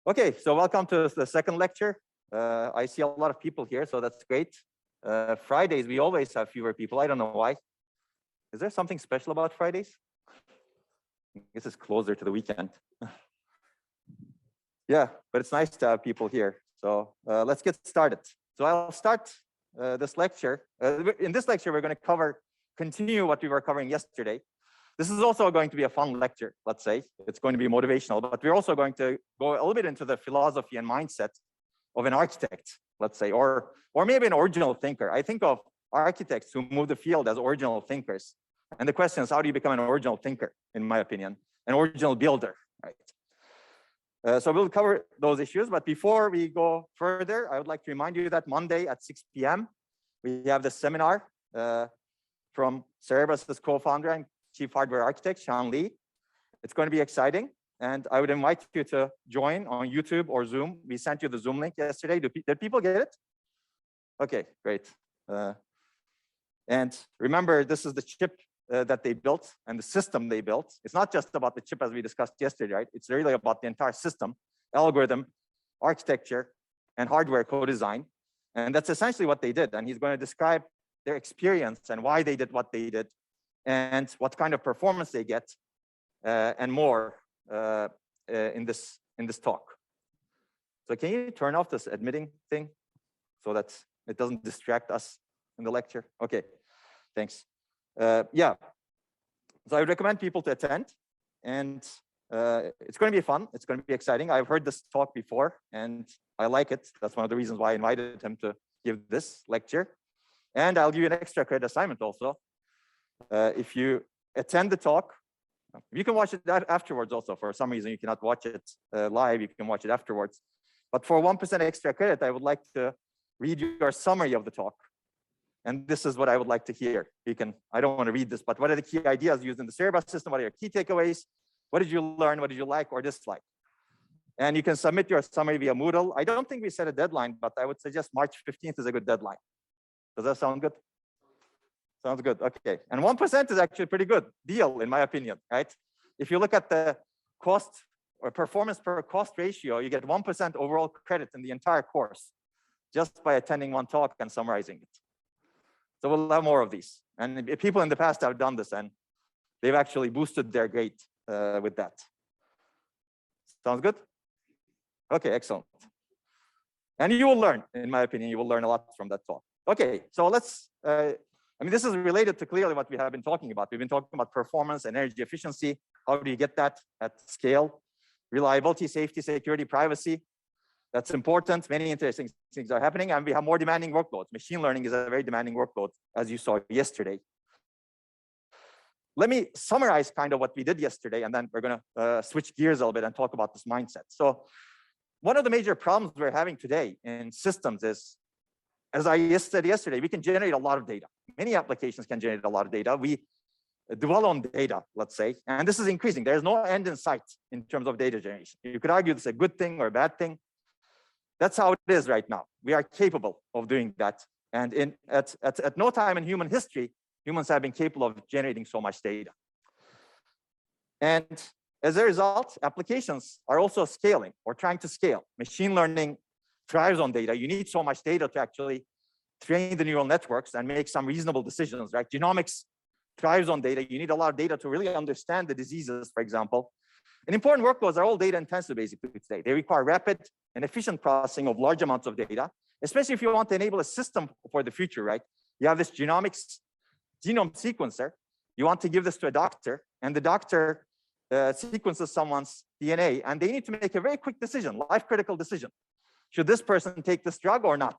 Okay, so welcome to the second lecture. I see a lot of people here, so that's great. Fridays, we always have fewer people. I don't know why. Is there something special about Fridays? I guess it's closer to the weekend. Yeah, but it's nice to have people here. So let's get started. So I'll start this lecture. In this lecture, we're going to continue what we were covering yesterday. This is also going to be a fun lecture, let's say. It's going to be motivational, but we're also going to go a little bit into the philosophy and mindset of an architect, let's say, or maybe an original thinker. I think of architects who move the field as original thinkers. And the question is, how do you become an original thinker, in my opinion, an original builder, right? So we'll cover those issues, but before we go further, I would like to remind you that Monday at 6 p.m., we have the seminar from Cerebras' co-founder and Chief Hardware Architect, Sean Lee. It's going to be exciting, and I would invite you to join on YouTube or Zoom. We sent you the Zoom link yesterday. Did people get it? Okay, great. And remember, this is the chip that they built and the system they built. It's not just about the chip as we discussed yesterday, right? It's really about the entire system, algorithm, architecture, and hardware co-design. And that's essentially what they did. And he's going to describe their experience and why they did what they did, and what kind of performance they get, and more in this talk. So can you turn off this admitting thing so that it doesn't distract us in the lecture? Okay, thanks. Yeah, so I would recommend people to attend, and it's going to be fun. It's going to be exciting. I've heard this talk before, and I like it. That's one of the reasons why I invited him to give this lecture. And I'll give you an extra credit assignment also. If you attend the talk, you can watch it afterwards also. For some reason, you cannot watch it live. You can watch it afterwards. But for 1% extra credit, I would like to read your summary of the talk. And this is what I would like to hear. I don't want to read this, but what are the key ideas used in the Cerebras system? What are your key takeaways? What did you learn? What did you like or dislike? And you can submit your summary via Moodle. I don't think we set a deadline, but I would suggest March 15th is a good deadline. Does that sound good? Sounds good. Okay. And 1% is actually a pretty good deal, in my opinion, right? If you look at the cost or performance per cost ratio, you get 1% overall credit in the entire course just by attending one talk and summarizing it. So we'll have more of these. And people in the past have done this, and they've actually boosted their grade with that. Sounds good? Okay, excellent. And you will learn, in my opinion, you will learn a lot from that talk. Okay, so let's, this is related to clearly what we have been talking about. We've been talking about performance and energy efficiency. How do you get that at scale? Reliability, safety, security, privacy. That's important. Many interesting things are happening, and we have more demanding workloads. Machine learning is a very demanding workload, as you saw yesterday. Let me summarize kind of what we did yesterday, and then we're going to switch gears a little bit and talk about this mindset. So one of the major problems we're having today in systems is, as I said yesterday, we can generate a lot of data. Many applications can generate a lot of data. We dwell on data, let's say, and this is increasing. There's no end in sight in terms of data generation. You could argue this is a good thing or a bad thing. That's how it is right now. We are capable of doing that. And at no time in human history, humans have been capable of generating so much data. And as a result, applications are also scaling or trying to scale. Machine learning thrives on data. You need so much data to actually train the neural networks and make some reasonable decisions, right? Genomics thrives on data. You need a lot of data to really understand the diseases, for example. And important workloads are all data intensive basically today. They require rapid and efficient processing of large amounts of data, especially if you want to enable a system for the future, right? You have this genome sequencer. You want to give this to a doctor, and the doctor sequences someone's DNA, and they need to make a very quick decision, life-critical decision. Should this person take this drug or not?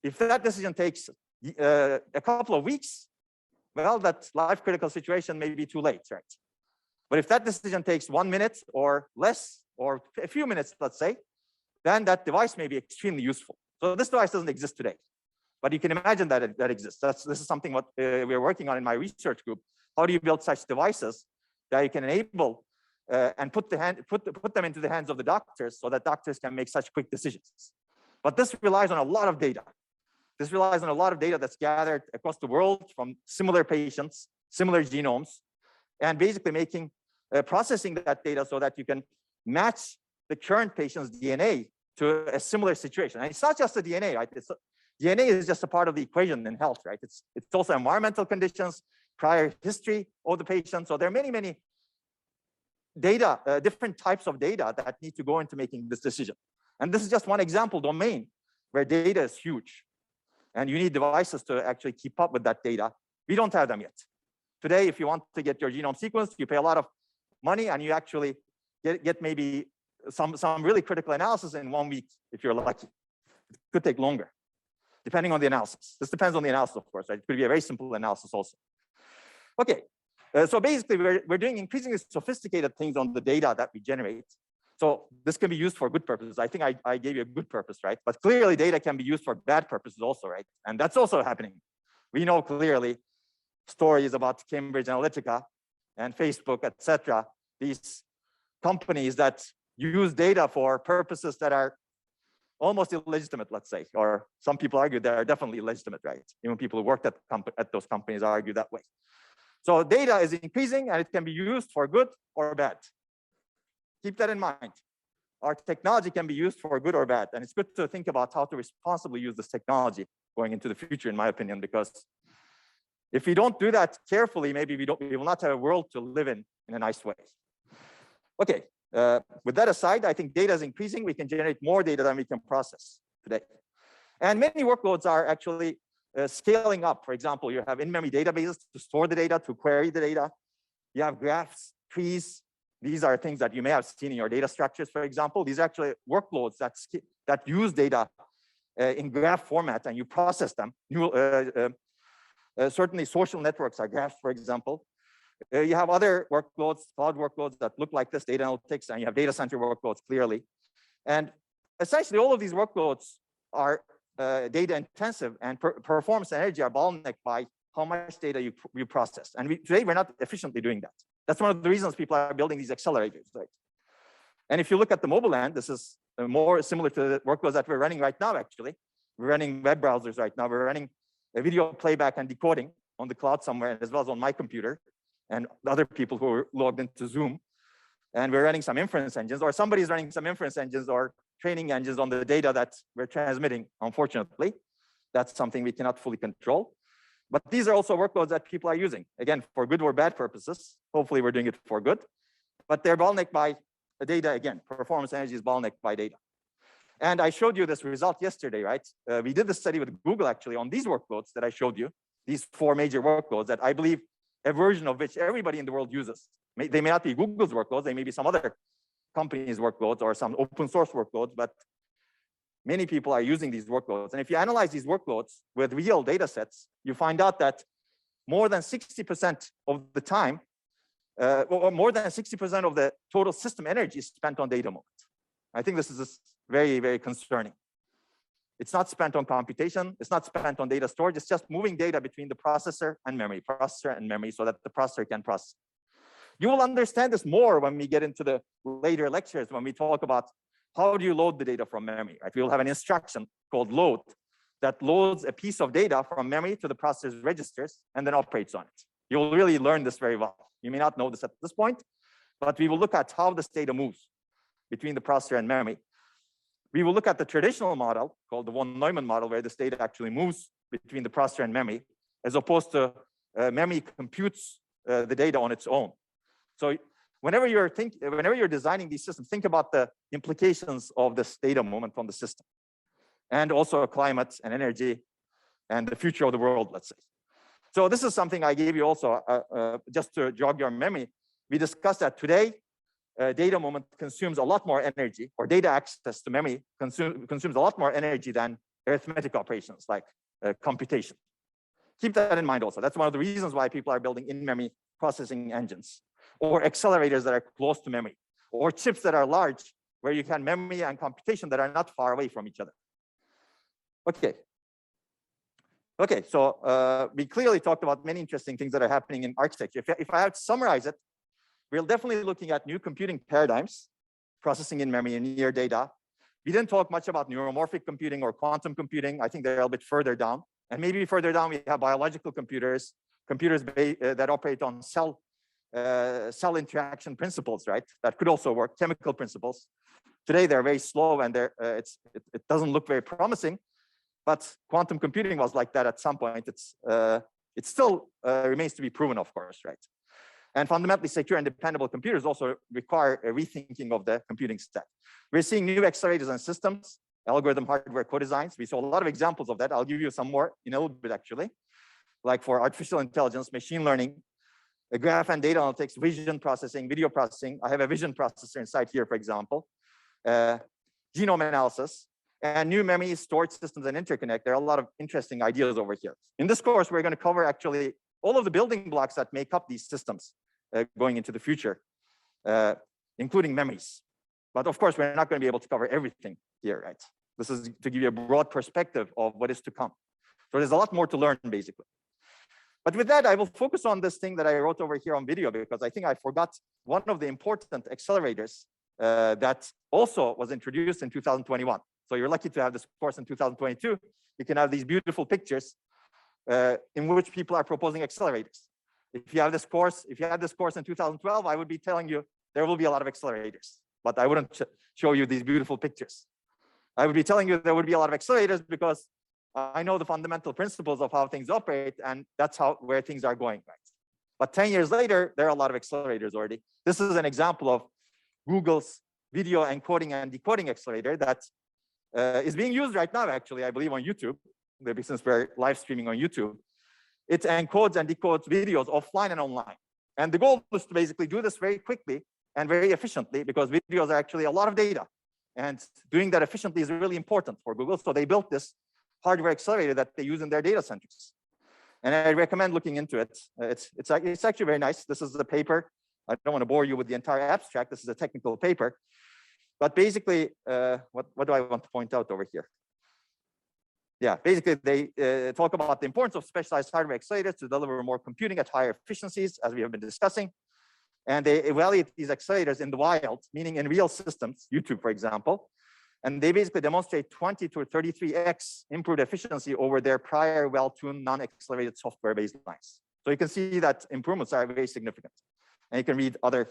If that decision takes a couple of weeks, well, that life-critical situation may be too late, right? But if that decision takes 1 minute or less, or a few minutes, let's say, then that device may be extremely useful. So this device doesn't exist today, but you can imagine that that exists. This is something what we're working on in my research group. How do you build such devices that you can enable and put them into the hands of the doctors so that doctors can make such quick decisions? But this relies on a lot of data. This relies on a lot of data that's gathered across the world from similar patients, similar genomes, and basically processing that data so that you can match the current patient's DNA to a similar situation. And it's not just the DNA, right? DNA is just a part of the equation in health, right? It's also environmental conditions, prior history of the patient. So there are many data, different types of data that need to go into making this decision. And this is just one example domain where data is huge. And you need devices to actually keep up with that data. We don't have them yet. Today, if you want to get your genome sequenced, you pay a lot of money and you actually get maybe some really critical analysis in 1 week, if you're lucky. It could take longer, depending on the analysis. This depends on the analysis, of course, right? It could be a very simple analysis also. Okay, so basically we're doing increasingly sophisticated things on the data that we generate. So this can be used for good purposes. I think I gave you a good purpose, right? But clearly data can be used for bad purposes also, right? And that's also happening. We know clearly stories about Cambridge Analytica and Facebook, etc. These companies that use data for purposes that are almost illegitimate, let's say, or some people argue they are definitely illegitimate, right? Even people who worked at those companies argue that way. So data is increasing and it can be used for good or bad. Keep that in mind. Our technology can be used for good or bad. And it's good to think about how to responsibly use this technology going into the future, in my opinion, because if we don't do that carefully, maybe we will not have a world to live in a nice way. Okay, with that aside, I think data is increasing. We can generate more data than we can process today. And many workloads are actually scaling up. For example, you have in-memory databases to store the data, to query the data. You have graphs, trees. These are things that you may have seen in your data structures, for example. These are actually workloads that use data in graph format and you process them. Certainly social networks are graphs, for example. You have other workloads, cloud workloads that look like this, data analytics, and you have data center workloads clearly. And essentially all of these workloads are data intensive and performance and energy are bottlenecked by how much data you process. And today we're not efficiently doing that. That's one of the reasons people are building these accelerators, right? And if you look at the mobile end, this is more similar to the workloads that we're running right now, actually. We're running web browsers right now. We're running a video playback and decoding on the cloud somewhere, as well as on my computer and the other people who are logged into Zoom. And we're running some inference engines, or somebody's running some inference engines or training engines on the data that we're transmitting, unfortunately. That's something we cannot fully control. But these are also workloads that people are using, again, for good or bad purposes. Hopefully, we're doing it for good. But they're bottlenecked by the data, again. Performance energy is bottlenecked by data. And I showed you this result yesterday, right? We did the study with Google, actually, on these workloads that I showed you, these 4 major workloads that I believe a version of which everybody in the world uses. They may not be Google's workloads. They may be some other company's workloads or some open source workloads, but many people are using these workloads. And if you analyze these workloads with real data sets, you find out that more than 60% of the time, or more than 60% of the total system energy is spent on data moment. I think this is very, very concerning. It's not spent on computation. It's not spent on data storage. It's just moving data between the processor and memory so that the processor can process. You will understand this more when we get into the later lectures, when we talk about how do you load the data from memory, right? We will have an instruction called load that loads a piece of data from memory to the processor's registers and then operates on it. You will really learn this very well. You may not know this at this point, but we will look at how this data moves between the processor and memory. We will look at the traditional model called the von Neumann model, where this data actually moves between the processor and memory, as opposed to memory computes the data on its own. So whenever you're designing these systems, think about the implications of this data moment on the system, and also climate and energy and the future of the world, let's say. So this is something I gave you also just to jog your memory. We discussed that today. Data moment consumes a lot more energy, or data access to memory consumes a lot more energy than arithmetic operations like computation. Keep that in mind also. That's one of the reasons why people are building in-memory processing engines, or accelerators that are close to memory, or chips that are large, where you can memory and computation that are not far away from each other. Okay, so we clearly talked about many interesting things that are happening in architecture. If I have to summarize it, we're definitely looking at new computing paradigms, processing in memory and near data. We didn't talk much about neuromorphic computing or quantum computing. I think they're a bit further down. And maybe further down, we have biological computers that operate on cell cell interaction principles, right? That could also work, chemical principles. Today, they're very slow and it doesn't look very promising, but quantum computing was like that at some point. It still remains to be proven, of course, right? And fundamentally secure and dependable computers also require a rethinking of the computing stack. We're seeing new accelerators and systems, algorithm, hardware, co-designs. We saw a lot of examples of that. I'll give you some more in a little bit, actually. Like for artificial intelligence, machine learning, graph and data analytics, vision processing, video processing. I have a vision processor inside here, for example. Genome analysis, and new memory, storage systems, and interconnect. There are a lot of interesting ideas over here. In this course, we're going to cover actually all of the building blocks that make up these systems going into the future, including memories. But of course, we're not going to be able to cover everything here, right? This is to give you a broad perspective of what is to come. So there's a lot more to learn, basically. But with that, I will focus on this thing that I wrote over here on video, because I think I forgot one of the important accelerators that also was introduced in 2021. So you're lucky to have this course in 2022. You can have these beautiful pictures in which people are proposing accelerators. If you have this course, if you had this course in 2012, I would be telling you there will be a lot of accelerators, but I wouldn't show you these beautiful pictures. I would be telling you there would be a lot of accelerators because I know the fundamental principles of how things operate, and that's where things are going, right? But 10 years later, there are a lot of accelerators already. This is an example of Google's video encoding and decoding accelerator that is being used right now, actually, I believe, on YouTube, since we're live streaming on YouTube. It encodes and decodes videos offline and online. And the goal is to basically do this very quickly and very efficiently, because videos are actually a lot of data. And doing that efficiently is really important for Google. So they built this hardware accelerator that they use in their data centers. And I recommend looking into it. It's actually very nice. This is the paper. I don't want to bore you with the entire abstract. This is a technical paper. But basically, what do I want to point out over here? Yeah, basically, they talk about the importance of specialized hardware accelerators to deliver more computing at higher efficiencies, as we have been discussing. And they evaluate these accelerators in the wild, meaning in real systems, YouTube, for example. And they basically demonstrate 20 to 33x improved efficiency over their prior well-tuned non-accelerated software baselines. So you can see that improvements are very significant. And you can read other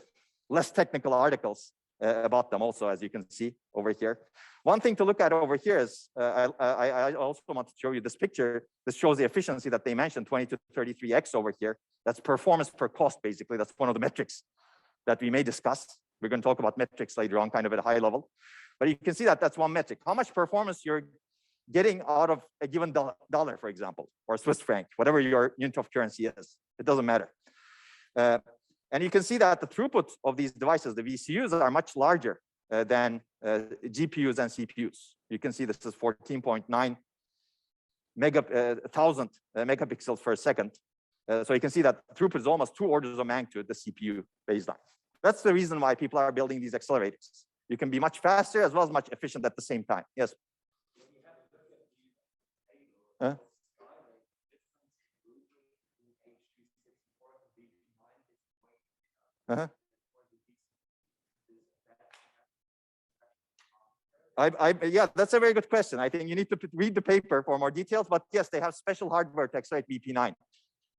less technical articles about them also, as you can see over here. One thing to look at over here is, I also want to show you this picture. This shows the efficiency that they mentioned, 20 to 33x over here. That's performance per cost, basically. That's one of the metrics that we may discuss. We're going to talk about metrics later on, kind of at a high level. But you can see that that's one metric. How much performance you're getting out of a given dollar, for example, or Swiss franc, whatever your unit of currency is. It doesn't matter. And you can see that the throughput of these devices, the VCUs, are much larger than GPUs and CPUs. You can see this is 14.9 thousand megapixels per second. So you can see that throughput is almost 2 orders of magnitude the CPU baseline. That's the reason why people are building these accelerators. You can be much faster as well as much efficient at the same time. Yes. Yeah, that's a very good question. I think you need to read the paper for more details, but yes, they have special hardware to accelerate VP9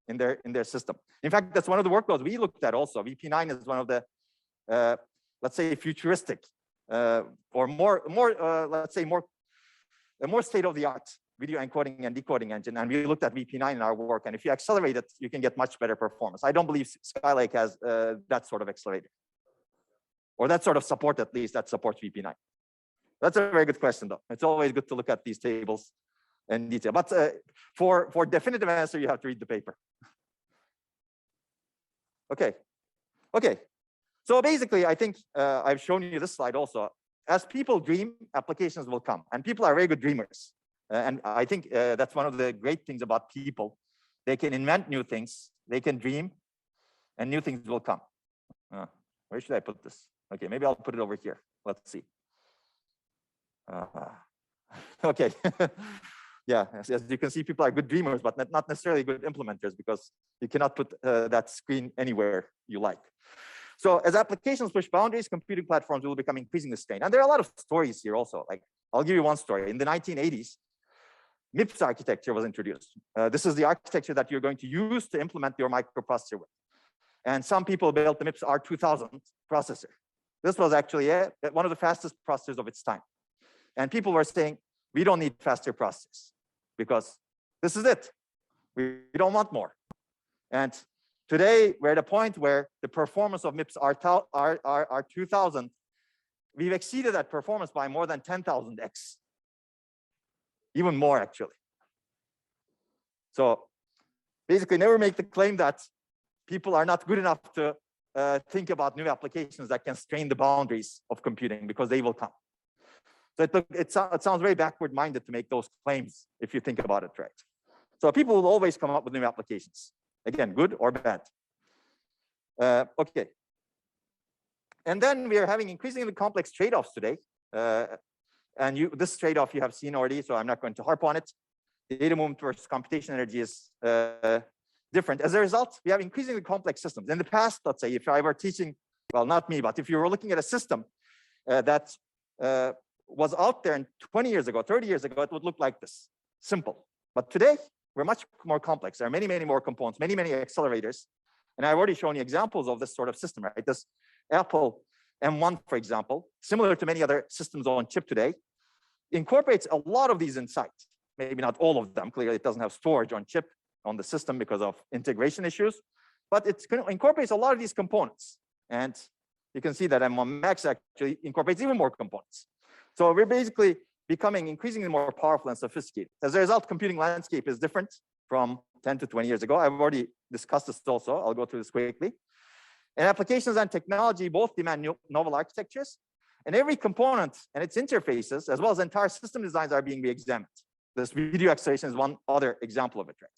in their system. In fact, that's one of the workloads we looked at also. VP9 is one of the, let's say, futuristic or more state-of-the-art video encoding and decoding engine. And we looked at VP9 in our work. And if you accelerate it, you can get much better performance. I don't believe Skylake has that sort of accelerator, or that sort of support, at least, that supports VP9. That's a very good question, though. It's always good to look at these tables in detail. But for definitive answer, you have to read the paper. Okay. So basically, I think I've shown you this slide also. As people dream, applications will come. And people are very good dreamers. And I think that's one of the great things about people. They can invent new things. They can dream, and new things will come. Where should I put this? Okay, maybe I'll put it over here. Let's see. Okay. Yeah, as you can see, people are good dreamers, but not necessarily good implementers, because you cannot put that screen anywhere you like. So as applications push boundaries, computing platforms will become increasingly strained. And there are a lot of stories here also. Like, I'll give you one story. In the 1980s, MIPS architecture was introduced. This is the architecture that you're going to use to implement your microprocessor with. And some people built the MIPS R2000 processor. This was actually one of the fastest processors of its time. And people were saying, we don't need faster processors because this is it. We don't want more. And today, we're at a point where the performance of MIPS R2000, we've exceeded that performance by more than 10,000x. Even more, actually. So basically, never make the claim that people are not good enough to think about new applications that can strain the boundaries of computing, because they will come. So it sounds very backward-minded to make those claims if you think about it, right? So people will always come up with new applications. Again, good or bad. Okay. And then we are having increasingly complex trade-offs today. And this trade-off you have seen already, so I'm not going to harp on it. Data movement versus computation energy is different. As a result, we have increasingly complex systems. In the past, let's say, if I were teaching, well, not me, but if you were looking at a system that was out there 20 years ago, 30 years ago, it would look like this, simple. But today, we're much more complex. There are many, many more components, many, many accelerators. And I've already shown you examples of this sort of system, right? This Apple M1, for example, similar to many other systems on chip today, incorporates a lot of these inside. Maybe not all of them. Clearly, it doesn't have storage on chip on the system because of integration issues, but it incorporates a lot of these components. And you can see that M1 Max actually incorporates even more components. So we're basically becoming increasingly more powerful and sophisticated. As a result, computing landscape is different from 10 to 20 years ago. I've already discussed this also. I'll go through this quickly. And applications and technology both demand novel architectures. And every component and its interfaces, as well as entire system designs, are being re-examined. This video acceleration is one other example of it, right?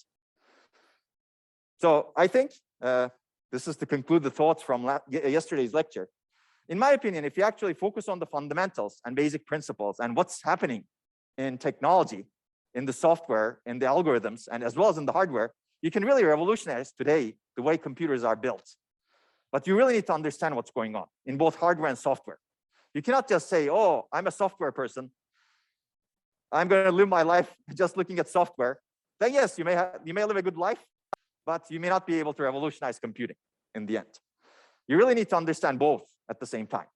So I think this is to conclude the thoughts from yesterday's lecture. In my opinion, if you actually focus on the fundamentals and basic principles and what's happening in technology, in the software, in the algorithms, and as well as in the hardware, you can really revolutionize today the way computers are built. But you really need to understand what's going on in both hardware and software. You cannot just say, oh, I'm a software person. I'm going to live my life just looking at software. Then yes, you may live a good life, but you may not be able to revolutionize computing in the end. You really need to understand both at the same time.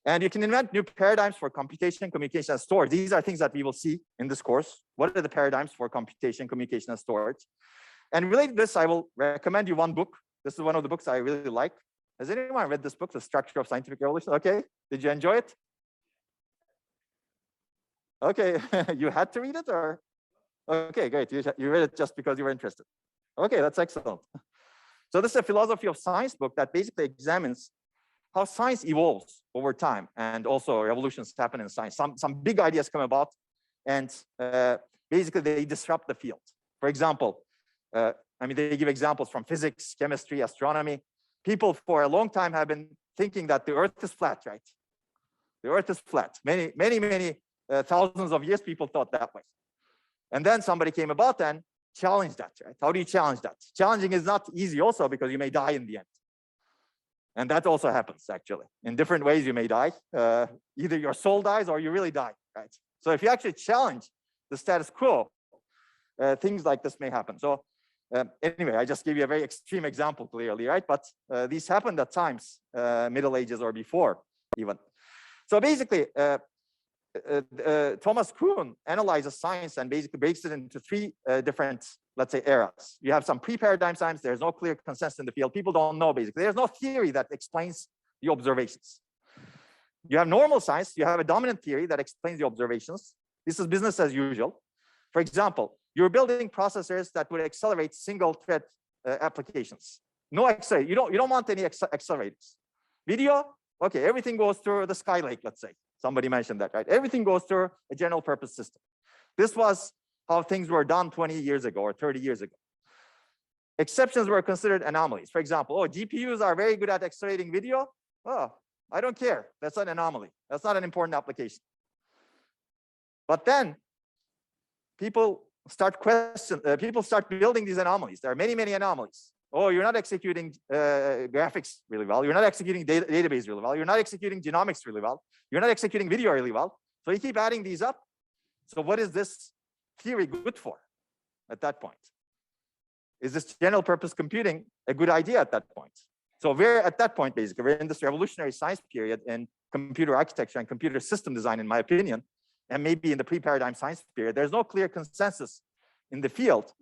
And you can invent new paradigms for computation, communication, and storage. These are things that we will see in this course. What are the paradigms for computation, communication, and storage? And related to this, I will recommend you one book. This is one of the books I really like. Has anyone read this book, The Structure of Scientific Revolution? Okay, did you enjoy it? Okay, you had to read it, or? Okay, great, you read it just because you were interested. Okay, that's excellent. So this is a philosophy of science book that basically examines how science evolves over time, and also revolutions happen in science. Some big ideas come about, and basically they disrupt the field. For example, I mean, they give examples from physics, chemistry, astronomy. People for a long time have been thinking that the Earth is flat, right? The Earth is flat. Many thousands of years, people thought that way. And then somebody came about and challenged that, right? How do you challenge that? Challenging is not easy also, because you may die in the end. And that also happens, actually. In different ways, you may die. Either your soul dies or you really die, right? So if you actually challenge the status quo, things like this may happen. So anyway, I just gave you a very extreme example, clearly, right? But these happened at times, Middle Ages or before, even. So basically, Thomas Kuhn analyzes science and basically breaks it into three different, let's say, eras. You have some pre-paradigm science. There's no clear consensus in the field. People don't know, basically. There's no theory that explains the observations. You have normal science. You have a dominant theory that explains the observations. This is business as usual. For example, you're building processors that would accelerate single-thread applications. No accelerator. You don't want any accelerators. Video, okay, everything goes through the Skylake, let's say. Somebody mentioned that, right? Everything goes through a general purpose system. This was how things were done 20 years ago or 30 years ago. Exceptions were considered anomalies. For example, oh, GPUs are very good at accelerating video. Oh, I don't care. That's an anomaly. That's not an important application. But then people start building these anomalies. There are many, many anomalies. Oh, you're not executing graphics really well. You're not executing database really well. You're not executing genomics really well. You're not executing video really well. So you keep adding these up. So what is this theory good for at that point? is this general purpose computing a good idea at that point? So we're at that point, basically, we're in this revolutionary science period in computer architecture and computer system design, in my opinion, and maybe in the pre-paradigm science period. There's no clear consensus in the field,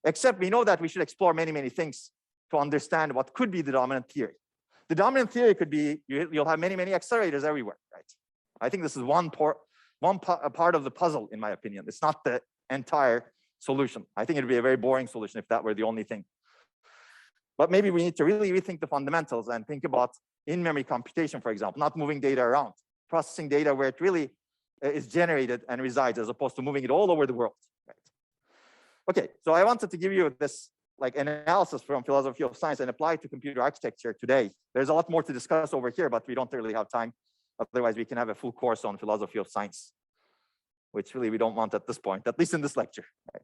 except we know that we should explore many, many things to understand what could be the dominant theory. The dominant theory could be, you'll have many, many accelerators everywhere, right? I think this is one part of the puzzle, in my opinion. It's not the entire solution. I think it'd be a very boring solution if that were the only thing. But maybe we need to really rethink the fundamentals and think about in-memory computation, for example, not moving data around, processing data where it really is generated and resides, as opposed to moving it all over the world. Right? Okay, so I wanted to give you this like analysis from philosophy of science and apply it to computer architecture today. There's a lot more to discuss over here, but we don't really have time. Otherwise, we can have a full course on philosophy of science, which really we don't want at this point, at least in this lecture. Right?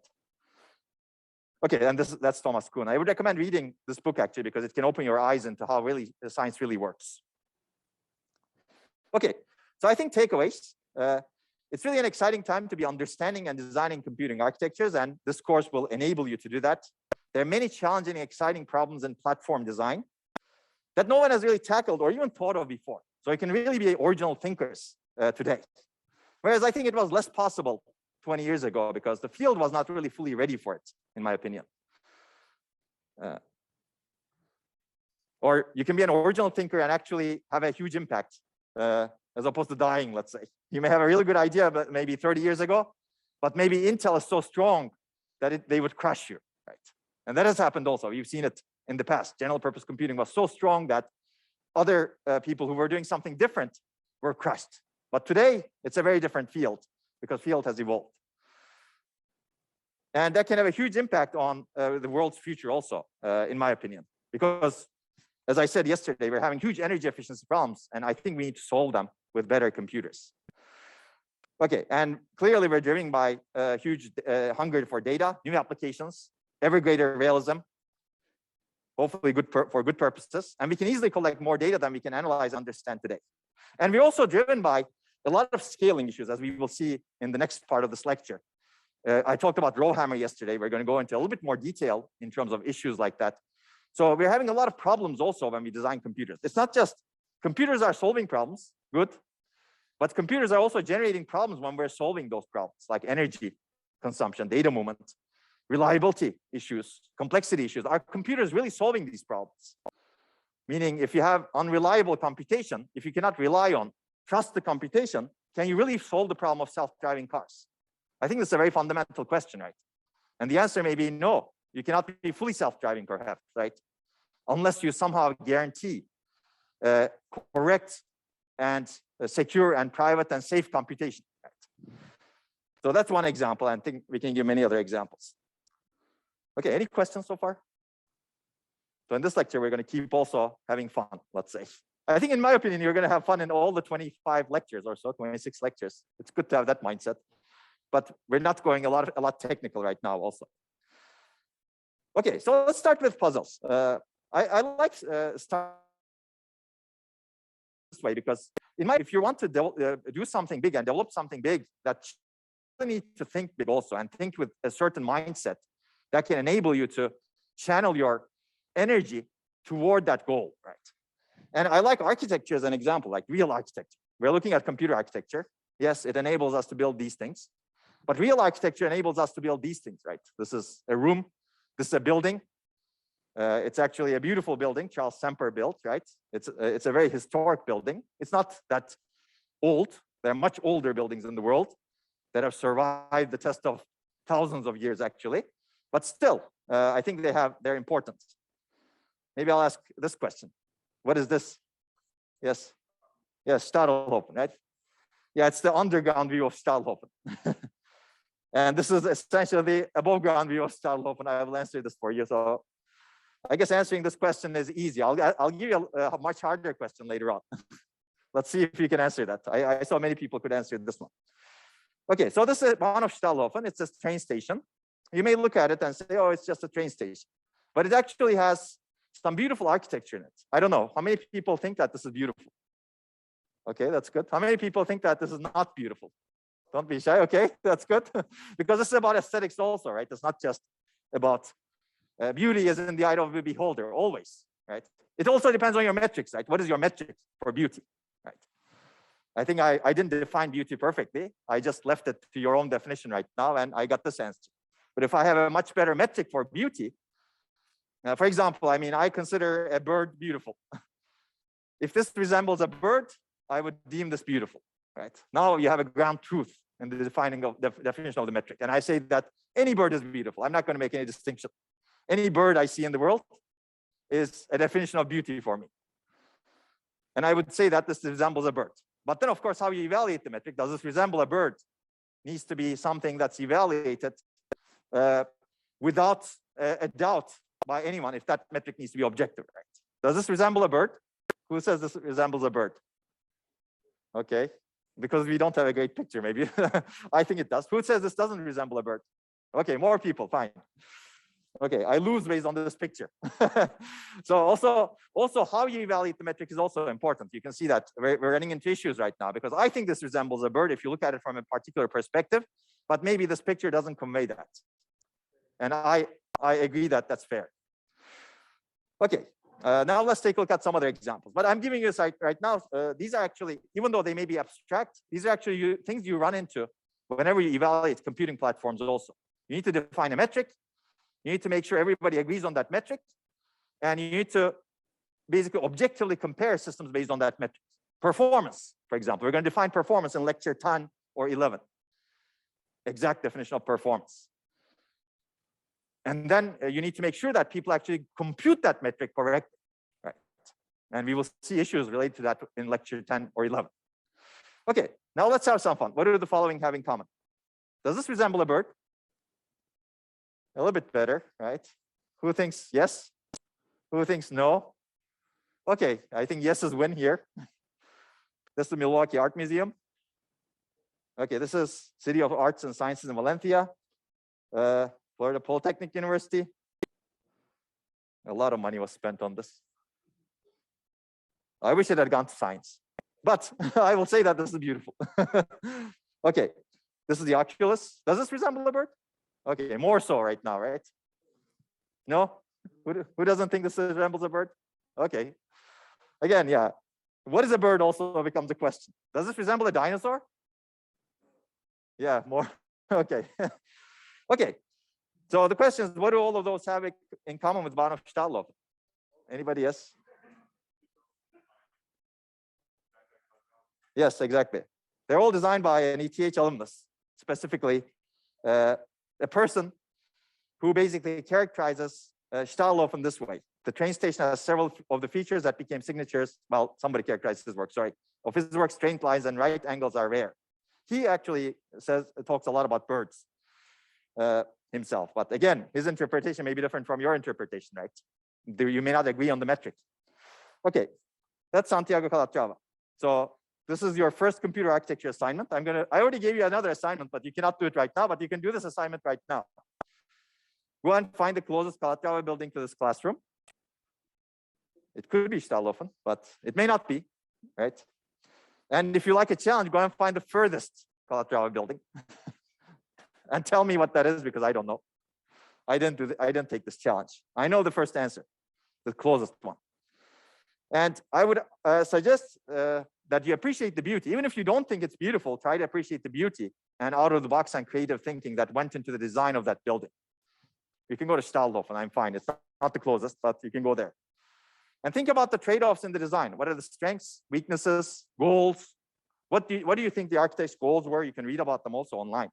Okay, and that's Thomas Kuhn. I would recommend reading this book actually, because it can open your eyes into how really the science really works. Okay, so I think takeaways. It's really an exciting time to be understanding and designing computing architectures, and this course will enable you to do that. There are many challenging, exciting problems in platform design that no one has really tackled or even thought of before. So it can really be original thinkers today. Whereas I think it was less possible 20 years ago because the field was not really fully ready for it, in my opinion. Or you can be an original thinker and actually have a huge impact as opposed to dying, let's say. You may have a really good idea, but maybe 30 years ago, but maybe Intel is so strong that they would crush you, right? And that has happened also. You've seen it in the past. General purpose computing was so strong that other people who were doing something different were crushed. But today, it's a very different field because field has evolved. And that can have a huge impact on the world's future also, in my opinion. Because, as I said yesterday, we're having huge energy efficiency problems, and I think we need to solve them with better computers. Okay, and clearly we're driven by huge hunger for data, new applications, ever greater realism, hopefully for good purposes. And we can easily collect more data than we can analyze and understand today. And we're also driven by a lot of scaling issues, as we will see in the next part of this lecture. I talked about RowHammer yesterday. We're going to go into a little bit more detail in terms of issues like that. So we're having a lot of problems also when we design computers. It's not just computers are solving problems, good, but computers are also generating problems when we're solving those problems, like energy consumption, data movement, reliability issues, complexity issues. Are computers really solving these problems? Meaning, if you have unreliable computation, if you cannot rely on, trust the computation, can you really solve the problem of self-driving cars? I think that's a very fundamental question, right? And the answer may be no. You cannot be fully self-driving, perhaps, right? Unless you somehow guarantee correct and secure and private and safe computation. Right? So that's one example, and I think we can give many other examples. Okay, any questions so far? So in this lecture, we're going to keep also having fun, let's say. I think, in my opinion, you're going to have fun in all the 25 lectures or so, 26 lectures. It's good to have that mindset. But we're not going a lot technical right now also. Okay, so let's start with puzzles. I like start this way because if you want to do something big and develop something big, that you need to think big also and think with a certain mindset that can enable you to channel your energy toward that goal, right? And I like architecture as an example, like real architecture. We're looking at computer architecture. Yes, it enables us to build these things. But real architecture enables us to build these things, right? This is a room. This is a building. It's actually a beautiful building Charles Semper built, right? It's a very historic building. It's not that old. There are much older buildings in the world that have survived the test of thousands of years, actually. But still, I think they're important. Maybe I'll ask this question. What is this? Yes. Yes, Stadelhofen, right? Yeah, it's the underground view of Stadelhofen. And this is essentially the above ground view of Stadelhofen. I will answer this for you. So I guess answering this question is easy. I'll give you a much harder question later on. Let's see if you can answer that. I saw many people could answer this one. Okay, so this is one of Stadelhofen. It's a train station. You may look at it and say, oh, it's just a train station. But it actually has some beautiful architecture in it. I don't know. How many people think that this is beautiful? Okay, that's good. How many people think that this is not beautiful? Don't be shy. Okay, that's good. Because this is about aesthetics also, right? It's not just about Beauty is in the eye of the beholder, always, right? It also depends on your metrics, right? What is your metric for beauty, right? I think I didn't define beauty perfectly. I just left it to your own definition right now, and I got this answer. But if I have a much better metric for beauty, for example, I mean, I consider a bird beautiful. If this resembles a bird, I would deem this beautiful, right? Now you have a ground truth in the defining of the definition of the metric. And I say that any bird is beautiful. I'm not going to make any distinction. Any bird I see in the world is a definition of beauty for me. And I would say that this resembles a bird. But then, of course, how you evaluate the metric, does this resemble a bird, needs to be something that's evaluated without a doubt by anyone if that metric needs to be objective, right? Does this resemble a bird? Who says this resembles a bird? Okay, because we don't have a great picture, maybe. I think it does. Who says this doesn't resemble a bird? Okay, more people, fine. Okay, I lose based on this picture. So also how you evaluate the metric is also important. You can see that we're running into issues right now because I think this resembles a bird if you look at it from a particular perspective, but maybe this picture doesn't convey that. And I agree that that's fair. Okay, now let's take a look at some other examples. But I'm giving you this right now. These are actually, even though they may be abstract, these are actually things you run into whenever you evaluate computing platforms also. You need to define a metric. You need to make sure everybody agrees on that metric. And you need to basically objectively compare systems based on that metric. Performance, for example. We're going to define performance in lecture 10 or 11. Exact definition of performance. And then you need to make sure that people actually compute that metric correctly. Right? And we will see issues related to that in lecture 10 or 11. Okay, now let's have some fun. What do the following have in common? Does this resemble a bird? A little bit better, right? Who thinks yes? Who thinks no? Okay, I think yeses win here. This is the Milwaukee Art Museum. Okay, this is City of Arts and Sciences in Valencia, Florida Polytechnic University. A lot of money was spent on this. I wish it had gone to science, but I will say that this is beautiful. Okay, this is the Oculus. Does this resemble a bird? Okay, more so right now, right? No? Who doesn't think this resembles a bird? Okay. Again, yeah. What is a bird also becomes a question. Does this resemble a dinosaur? Yeah, more. Okay. Okay. So the question is, what do all of those have in common with Bahnhof Stahlhofen? Anybody else? Yes, exactly. They're all designed by an ETH alumnus, specifically a person who basically characterizes Stahlhofen this way. The train station has several of the features that became signatures. Well, somebody characterized his work, sorry. Of his work, straight lines and right angles are rare. He actually talks a lot about birds himself. But again, his interpretation may be different from your interpretation, right? You may not agree on the metric. Okay, that's Santiago Calatrava. So this is your first computer architecture assignment. I already gave you another assignment, but you cannot do it right now, but you can do this assignment right now. Go and find the closest Calatrava building to this classroom. It could be Stahlhofen, but it may not be, right? And if you like a challenge, go and find the furthest Calatrava building and tell me what that is, because I don't know. I didn't take this challenge. I know the first answer, the closest one. And I would suggest that you appreciate the beauty. Even if you don't think it's beautiful, try to appreciate the beauty and out of the box and creative thinking that went into the design of that building. You can go to Stahlhofen, I'm fine. It's not the closest, but you can go there. And think about the trade-offs in the design. What are the strengths, weaknesses, goals? What do you think the architect's goals were? You can read about them also online.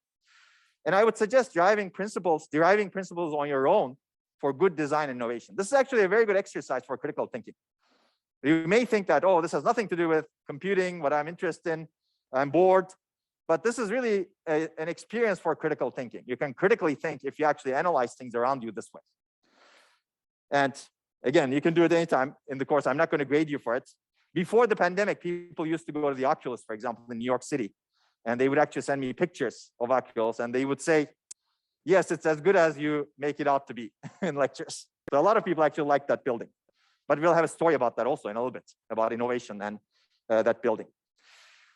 And I would suggest deriving principles on your own for good design innovation. This is actually a very good exercise for critical thinking. You may think that, oh, this has nothing to do with computing, what I'm interested in, I'm bored. But this is really an experience for critical thinking. You can critically think if you actually analyze things around you this way. And again, you can do it anytime in the course. I'm not going to grade you for it. Before the pandemic, people used to go to the Oculus, for example, in New York City. And they would actually send me pictures of Oculus. And they would say, yes, it's as good as you make it out to be in lectures. So a lot of people actually like that building. But we'll have a story about that also in a little bit, about innovation and that building.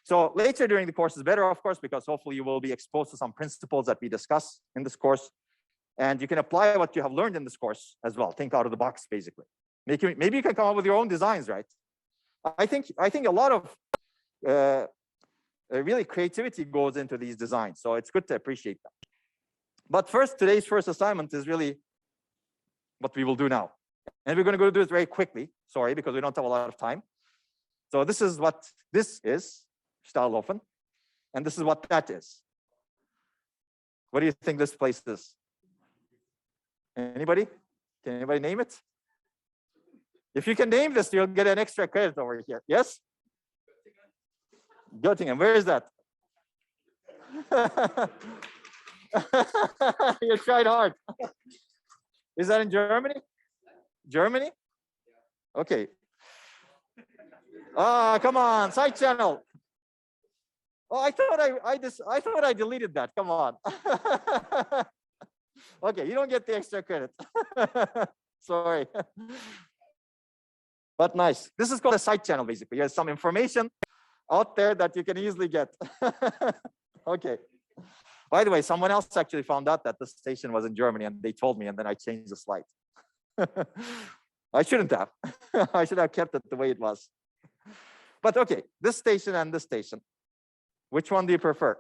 So later during the course is better, of course, because hopefully you will be exposed to some principles that we discuss in this course. And you can apply what you have learned in this course as well. Think out of the box, basically. Maybe you can come up with your own designs, right? I think a lot of really creativity goes into these designs. So it's good to appreciate that. But first, today's first assignment is really what we will do now. And we're going to go do it very quickly. Sorry, because we don't have a lot of time. So this is what this is, Stahlhofen. And this is what that is. What do you think this place is? Anybody? Can anybody name it? If you can name this, you'll get an extra credit over here. Yes? Göttingen. Where is that? You tried hard. Is that in Germany? Germany? Okay. Ah, come on, side channel. Oh, I thought I deleted that. Come on. Okay, you don't get the extra credit. Sorry. But nice. This is called a side channel, basically. There's some information out there that you can easily get. Okay. By the way, someone else actually found out that the station was in Germany, and they told me, and then I changed the slide. I shouldn't have. I should have kept it the way it was. But okay, this station and this station. Which one do you prefer?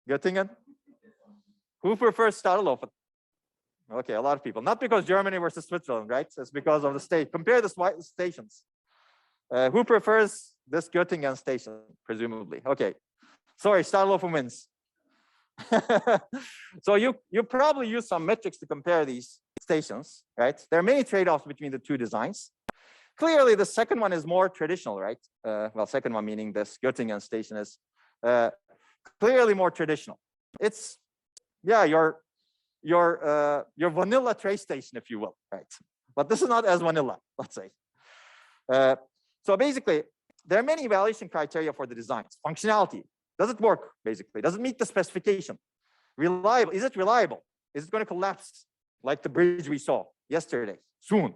Göttingen? Who prefers Stahlhofen? Okay, a lot of people. Not because Germany versus Switzerland, right? It's because of the state. Compare the stations. Who prefers this Göttingen station, presumably? Okay. Sorry, Stahlhofen wins. So you probably use some metrics to compare these stations, right? There are many trade-offs between the two designs. Clearly, the second one is more traditional, right? Well, second one meaning this Göttingen station is clearly more traditional. It's, yeah, your vanilla trace station, if you will, right? But this is not as vanilla, let's say. So basically, there are many evaluation criteria for the designs. Functionality. Does it work, basically? Does it meet the specification? Reliable. Is it reliable? Is it going to collapse like the bridge we saw yesterday, soon?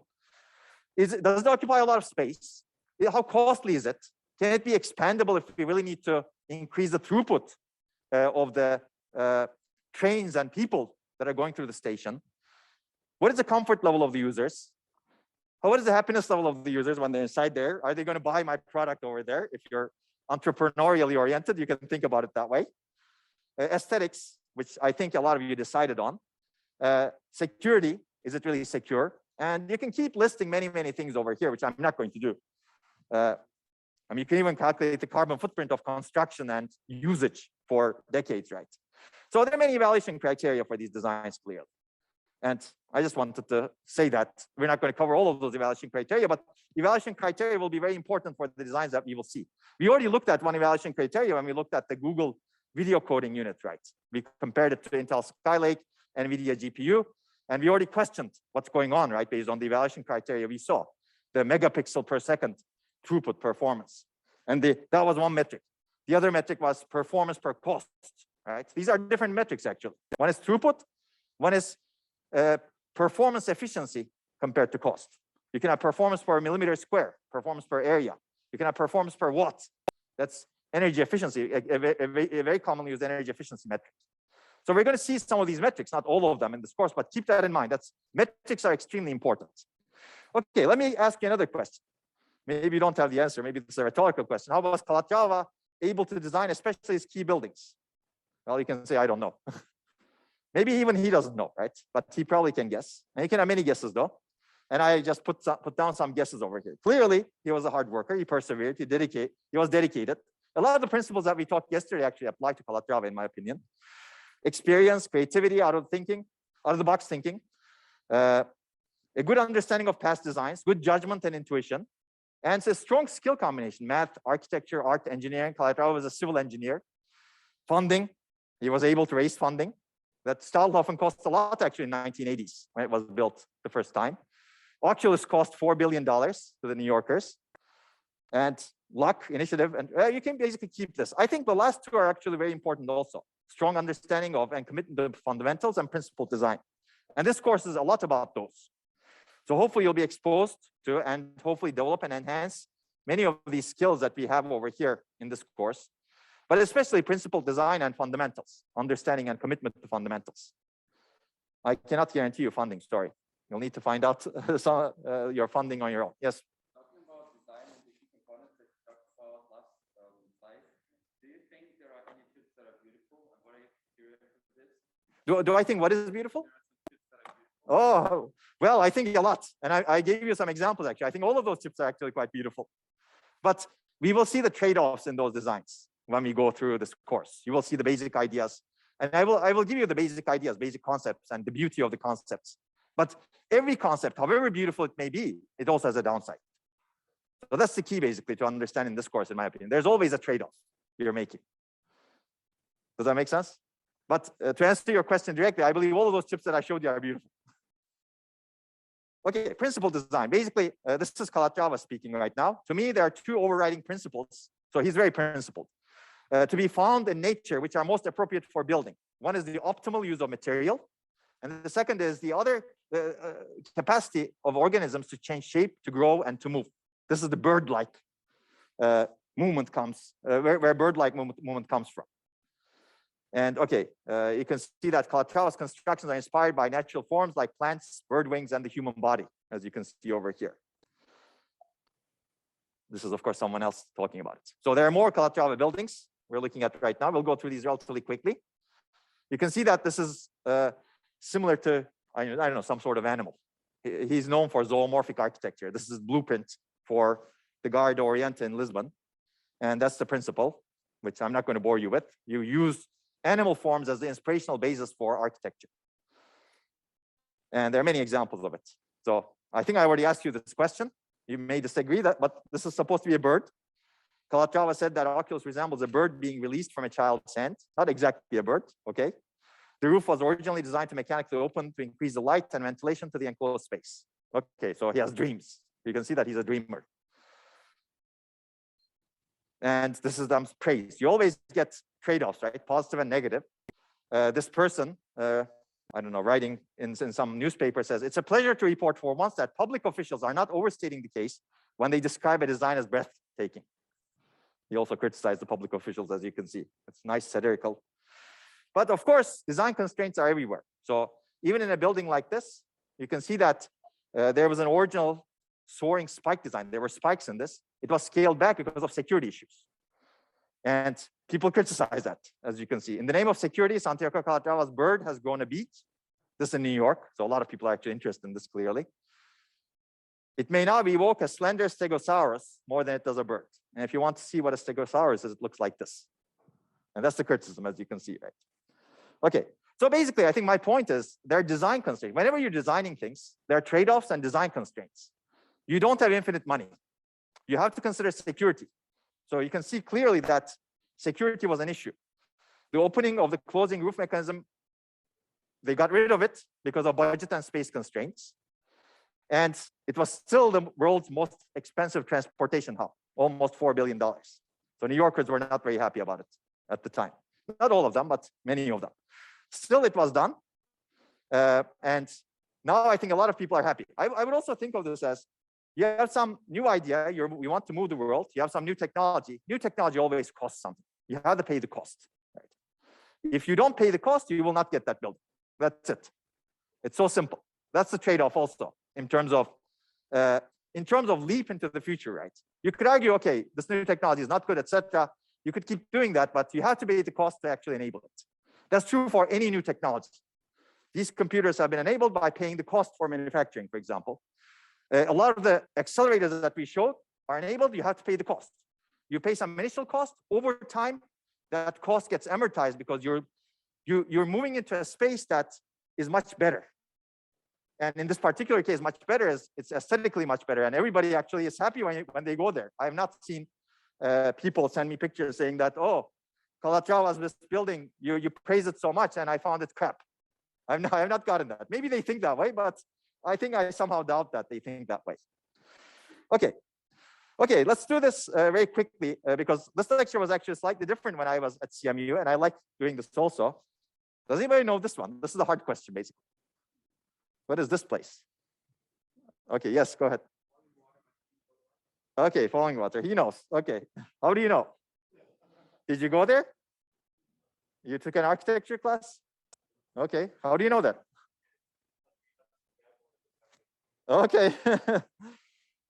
Does it occupy a lot of space? How costly is it? Can it be expandable if we really need to increase the throughput of the trains and people that are going through the station? What is the comfort level of the users? What is the happiness level of the users when they're inside there? Are they going to buy my product over there? If you're entrepreneurially oriented, you can think about it that way. Aesthetics, which I think a lot of you decided on. Security, is it really secure? And you can keep listing many, many things over here, which I'm not going to do. I mean, you can even calculate the carbon footprint of construction and usage for decades, right? So there are many evaluation criteria for these designs, clearly. And I just wanted to say that we're not going to cover all of those evaluation criteria, but evaluation criteria will be very important for the designs that we will see. We already looked at one evaluation criteria when we looked at the Google video coding unit, right? We compared it to Intel Skylake, NVIDIA GPU, and we already questioned what's going on, right? Based on the evaluation criteria we saw, the megapixel per second throughput performance. And that was one metric. The other metric was performance per cost, right? These are different metrics, actually. One is throughput, one is performance efficiency compared to cost. You can have performance per millimeter square, performance per area. You can have performance per watt. That's energy efficiency, a very commonly used energy efficiency metric. So we're going to see some of these metrics, not all of them in this course, but keep that in mind. Metrics are extremely important. Okay, let me ask you another question. Maybe you don't have the answer. Maybe this is a rhetorical question. How was Calatrava able to design especially his key buildings? Well, you can say, I don't know. Maybe even he doesn't know, right? But he probably can guess. And he can have many guesses, though. And I just put down some guesses over here. Clearly, he was a hard worker. He persevered. He was dedicated. A lot of the principles that we talked yesterday actually apply to Calatrava, in my opinion. Experience, creativity, out of the box thinking, a good understanding of past designs, good judgment and intuition, and it's a strong skill combination: math, architecture, art, engineering. Calatrava was a civil engineer. Funding, he was able to raise funding. That Stahlhofen cost a lot actually in the 1980s when it was built the first time. Oculus cost $4 billion to the New Yorkers. And luck, initiative, and you can basically keep this. I think the last two are actually very important also. Strong understanding of and commitment to fundamentals and principled design. And this course is a lot about those. So hopefully you'll be exposed to and hopefully develop and enhance many of these skills that we have over here in this course, but especially principled design and fundamentals, understanding and commitment to fundamentals. I cannot guarantee you funding, sorry. You'll need to find out your funding on your own. Yes? Talking about design and the key components that you talked about last slide, do you think there are any chips that are beautiful? And what are your criteria for this? Do I think what is beautiful? Oh, well, I think a lot. And I gave you some examples, actually. I think all of those chips are actually quite beautiful. But we will see the trade-offs in those designs when we go through this course. You will see the basic ideas. And I will give you the basic ideas, basic concepts, and the beauty of the concepts. But every concept, however beautiful it may be, it also has a downside. So that's the key, basically, to understanding this course, in my opinion. There's always a trade-off you're making. Does that make sense? But to answer your question directly, I believe all of those chips that I showed you are beautiful. Okay, principle design. Basically, this is Calatrava speaking right now. To me, there are two overriding principles. So he's very principled. To be found in nature, which are most appropriate for building. One is the optimal use of material. And the second is the capacity of organisms to change shape, to grow, and to move. This is the bird-like movement where bird-like movement comes from. And okay, you can see that Calatrava's constructions are inspired by natural forms like plants, bird wings, and the human body, as you can see over here. This is, of course, someone else talking about it. So there are more Calatrava buildings we're looking at right now. We'll go through these relatively quickly. You can see that this is similar to, I don't know, some sort of animal. He's known for zoomorphic architecture. This is blueprint for the Garda Oriente in Lisbon. And that's the principle, which I'm not going to bore you with. You use animal forms as the inspirational basis for architecture. And there are many examples of it. So I think I already asked you this question. You may disagree, but this is supposed to be a bird. Calatrava said that Oculus resembles a bird being released from a child's hand. Not exactly a bird, okay? The roof was originally designed to mechanically open to increase the light and ventilation to the enclosed space. Okay, so he has dreams. You can see that he's a dreamer. And this is them praise. You always get trade-offs, right? Positive and negative. This person, I don't know, writing in some newspaper says, it's a pleasure to report for once that public officials are not overstating the case when they describe a design as breathtaking. He also criticized the public officials, as you can see. It's nice, satirical. But of course, design constraints are everywhere. So even in a building like this, you can see that there was an original soaring spike design. There were spikes in this. It was scaled back because of security issues. And people criticize that, as you can see. In the name of security, Santiago Calatrava's bird has grown a beak. This is in New York, so a lot of people are actually interested in this clearly. It may now evoke a slender stegosaurus more than it does a bird. And if you want to see what a stegosaurus is, it looks like this. And that's the criticism, as you can see, right? Okay, so basically, I think my point is there are design constraints. Whenever you're designing things, there are trade-offs and design constraints. You don't have infinite money. You have to consider security. So you can see clearly that security was an issue. The opening of the closing roof mechanism, they got rid of it because of budget and space constraints. And it was still the world's most expensive transportation hub, almost $4 billion. So New Yorkers were not very happy about it at the time. Not all of them, but many of them. Still, it was done. And now I think a lot of people are happy. I would also think of this as, you have some new idea, you want to move the world, you have some new technology. New technology always costs something. You have to pay the cost. Right? If you don't pay the cost, you will not get that building. That's it. It's so simple. That's the trade-off also in terms of leap into the future, right? You could argue, okay, this new technology is not good, etc. You could keep doing that, but you have to pay the cost to actually enable it. That's true for any new technology. These computers have been enabled by paying the cost for manufacturing, for example. A lot of the accelerators that we showed are enabled, you have to pay the cost. You pay some initial cost. Over time, that cost gets amortized because you're moving into a space that is much better. And in this particular case, much better is it's aesthetically much better. And everybody actually is happy when they go there. I have not seen people send me pictures saying that, oh, Calatrava's this building, you praise it so much and I found it crap. I have not gotten that. Maybe they think that way, but I think I somehow doubt that they think that way. Okay, let's do this very quickly because this lecture was actually slightly different when I was at CMU, and I like doing this also. Does anybody know this one? This is a hard question, basically. What is this place? Okay, yes, go ahead. Okay, falling water. He knows. Okay, how do you know? Did you go there? You took an architecture class? Okay, how do you know that? Okay.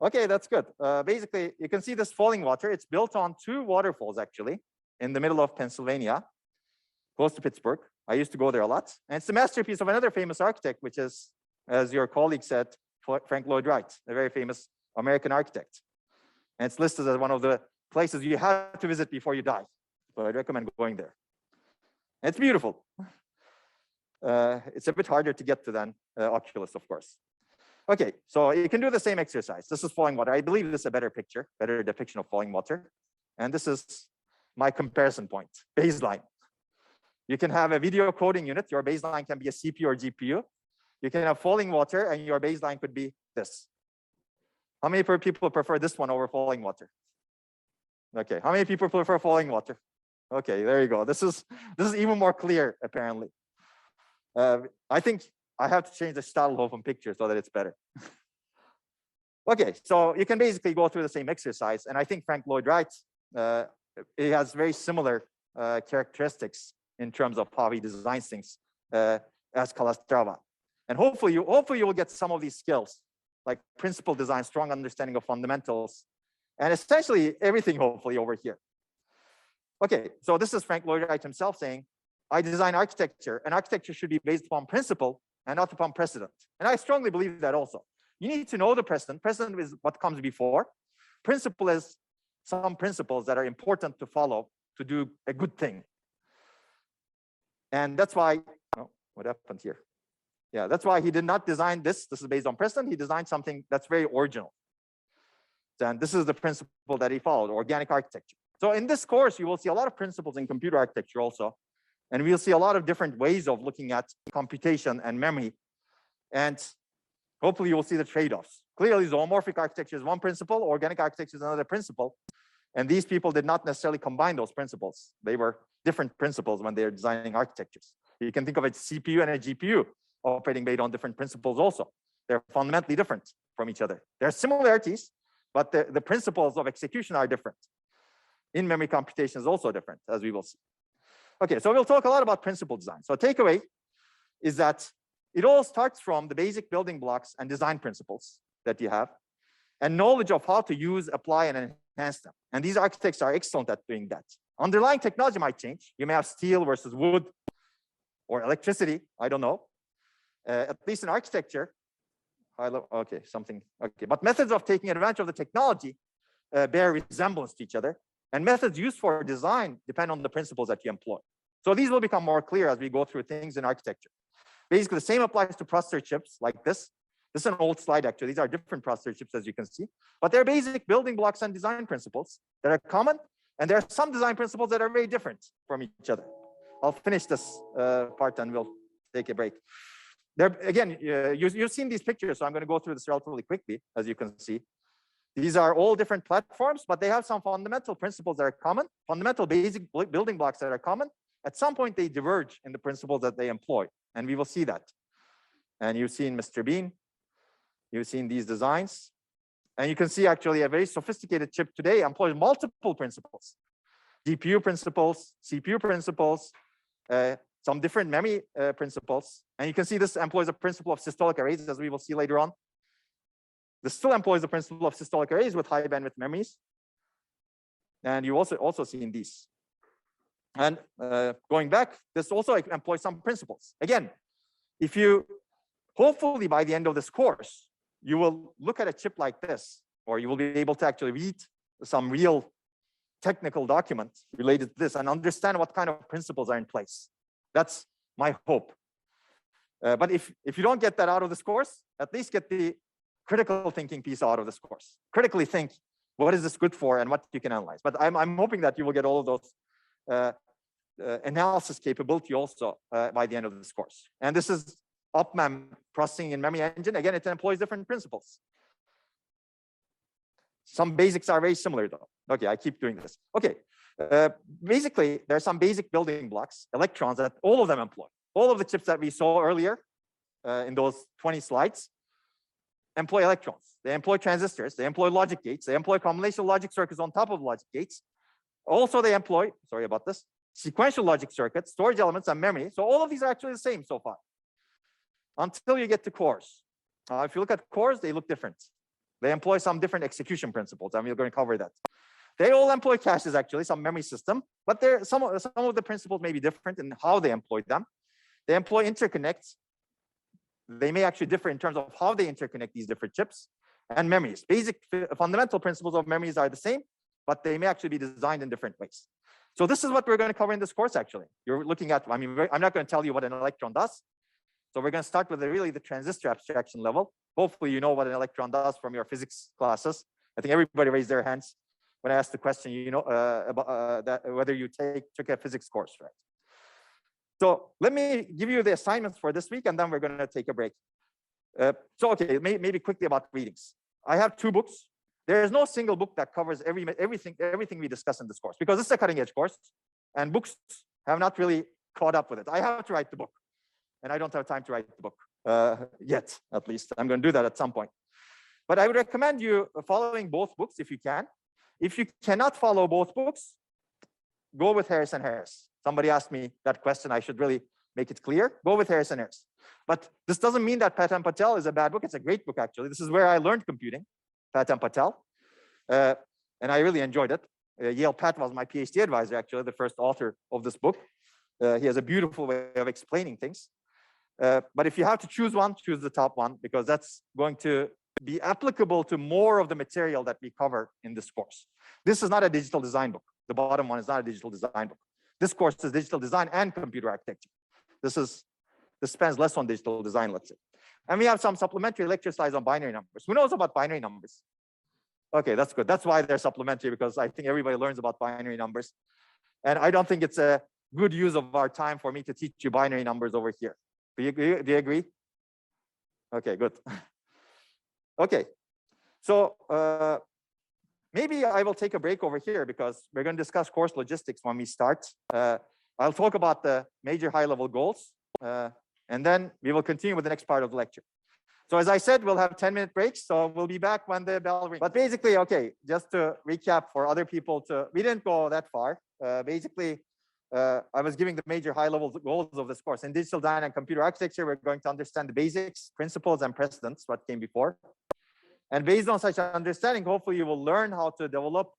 Okay, that's good. Basically, you can see this falling water. It's built on 2 waterfalls, actually, in the middle of Pennsylvania, close to Pittsburgh. I used to go there a lot. And it's the masterpiece of another famous architect, which is, as your colleague said, Frank Lloyd Wright, a very famous American architect. And it's listed as one of the places you have to visit before you die. So I'd recommend going there. And it's beautiful. It's a bit harder to get to than Oculus, of course. Okay, so you can do the same exercise. This is falling water. I believe this is a better picture, better depiction of falling water. And this is my comparison point, baseline. You can have a video coding unit. Your baseline can be a CPU or GPU. You can have falling water, and your baseline could be this. How many people prefer this one over falling water? Okay, how many people prefer falling water? Okay, there you go. This is even more clear, apparently. I think I have to change the Stadelhofen picture so that it's better. Okay, so you can basically go through the same exercise, and I think Frank Lloyd Wright, he has very similar characteristics in terms of how he designs things as Calatrava. And hopefully you will get some of these skills, like principle design, strong understanding of fundamentals, and essentially everything hopefully over here. Okay, so this is Frank Lloyd Wright himself saying, I design architecture, and architecture should be based upon principle and not upon precedent. And I strongly believe that also. You need to know the precedent. Precedent is what comes before. Principle is some principles that are important to follow to do a good thing. And that's why, oh, what happened here? Yeah, that's why he did not design this. This is based on precedent. He designed something that's very original. And this is the principle that he followed, organic architecture. So in this course, you will see a lot of principles in computer architecture also. And we'll see a lot of different ways of looking at computation and memory. And hopefully you will see the trade-offs. Clearly, zoomorphic architecture is one principle, organic architecture is another principle. And these people did not necessarily combine those principles. They were different principles when they are designing architectures. You can think of a CPU and a GPU operating based on different principles also. They're fundamentally different from each other. There are similarities, but the principles of execution are different. In-memory computation is also different, as we will see. Okay, so we'll talk a lot about principle design. So takeaway is that it all starts from the basic building blocks and design principles that you have, and knowledge of how to use, apply, and enhance them. And these architects are excellent at doing that. Underlying technology might change. You may have steel versus wood or electricity, I don't know. At least in architecture, okay, something, okay. But methods of taking advantage of the technology bear resemblance to each other. And methods used for design depend on the principles that you employ. So these will become more clear as we go through things in architecture. Basically, the same applies to processor chips like this. This is an old slide, actually. These are different processor chips, as you can see. But they're basic building blocks and design principles that are common. And there are some design principles that are very different from each other. I'll finish this part and we'll take a break. There, again, you've seen these pictures, so I'm going to go through this relatively quickly, as you can see. These are all different platforms, but they have some fundamental principles that are common, fundamental basic building blocks that are common. At some point, they diverge in the principles that they employ, and we will see that. And you've seen Mr. Bean. You've seen these designs. And you can see actually a very sophisticated chip today employs multiple principles. GPU principles, CPU principles, some different memory principles. And you can see this employs a principle of systolic arrays, as we will see later on. This still employs the principle of systolic arrays with high bandwidth memories. And you also seen these. And going back, this also employs some principles. Again, if you, hopefully by the end of this course, you will look at a chip like this, or you will be able to actually read some real technical documents related to this and understand what kind of principles are in place. That's my hope. But if you don't get that out of this course, at least get the critical thinking piece out of this course. Critically think, what is this good for and what you can analyze. But I'm hoping that you will get all of those analysis capability also by the end of this course. And this is OpMem processing in memory engine. Again, it employs different principles. Some basics are very similar though. Okay, I keep doing this. Okay, basically there are some basic building blocks, electrons that all of them employ. All of the chips that we saw earlier in those 20 slides employ electrons. They employ transistors, they employ logic gates, they employ combinational logic circuits on top of logic gates. Also they employ, sorry about this, sequential logic circuits, storage elements, and memory. So all of these are actually the same so far, until you get to cores. If you look at cores, they look different. They employ some different execution principles, and we're going to cover that. They all employ caches, actually, some memory system, but some of the principles may be different in how they employ them. They employ interconnects. They may actually differ in terms of how they interconnect these different chips and memories. Basic fundamental principles of memories are the same, but they may actually be designed in different ways. So this is what we're going to cover in this course, actually. You're looking at, I mean, I'm not going to tell you what an electron does. So we're going to start with really the transistor abstraction level. Hopefully you know what an electron does from your physics classes. I think everybody raised their hands when I asked the question, you know, about that, whether you took a physics course, right? So let me give you the assignments for this week, and then we're going to take a break. Okay, maybe quickly about readings. I have 2 books. There is no single book that covers everything we discuss in this course, because this is a cutting edge course, and books have not really caught up with it. I have to write the book, and I don't have time to write the book yet, at least. I'm going to do that at some point. But I would recommend you following both books if you can. If you cannot follow both books, go with Harris and Harris. Somebody asked me that question. I should really make it clear. Go with Harris and Harris. But this doesn't mean that Pat and Patel is a bad book. It's a great book, actually. This is where I learned computing, Pat and Patel. And I really enjoyed it. Yale Pat was my PhD advisor, actually, the first author of this book. He has a beautiful way of explaining things. But if you have to choose one, choose the top one, because that's going to be applicable to more of the material that we cover in this course. This is not a digital design book. The bottom one is not a digital design book. This course is digital design and computer architecture. This spends less on digital design, let's say. And we have some supplementary lecture slides on binary numbers. Who knows about binary numbers? Okay, that's good. That's why they're supplementary, because I think everybody learns about binary numbers. And I don't think it's a good use of our time for me to teach you binary numbers over here. Do you agree? Okay, good. Okay, so maybe I will take a break over here, because we're going to discuss course logistics when we start. I'll talk about the major high-level goals, and then we will continue with the next part of the lecture. So as I said, we'll have 10-minute breaks, so we'll be back when the bell rings. But basically, okay, just to recap for other people, we didn't go that far. Basically, I was giving the major high-level goals of this course. In digital design and computer architecture, we're going to understand the basics, principles, and precedents, what came before. And based on such understanding, hopefully you will learn how to develop